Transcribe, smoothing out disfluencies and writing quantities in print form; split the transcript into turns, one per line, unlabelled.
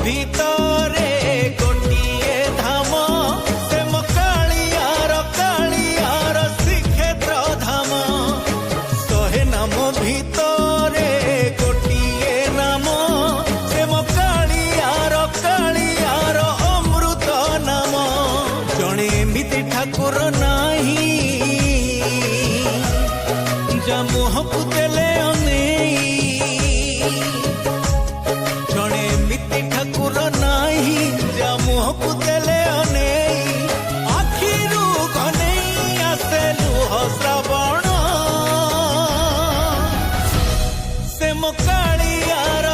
ଭିତରେ ଗୋଟିଏ ଧାମ ସେ ମୋ କାଳିଆର ଶ୍ରୀକ୍ଷେତ୍ର ଧାମ। 100 ନାମ ଭିତରେ ଗୋଟିଏ ନାମ ସେ ମୋ କାଳିଆର ଅମୃତ ନାମ। ଜଣେ ଏମିତି ଠାକୁର ନାହିଁ ଯା ମୁହଁକୁ ଦେଲେ ଅନେଇ। ଜଣେ ଏମିତି ଠାକୁର ନାହିଁ ଯା ମୁହଁକୁ ଦେଲେ ଅନେଇ। ଆଖିରୁ ଘନେଇ ଆସେ ଲୁହ ଶ୍ରାବଣ ସେ ମୋ କାଳିଆର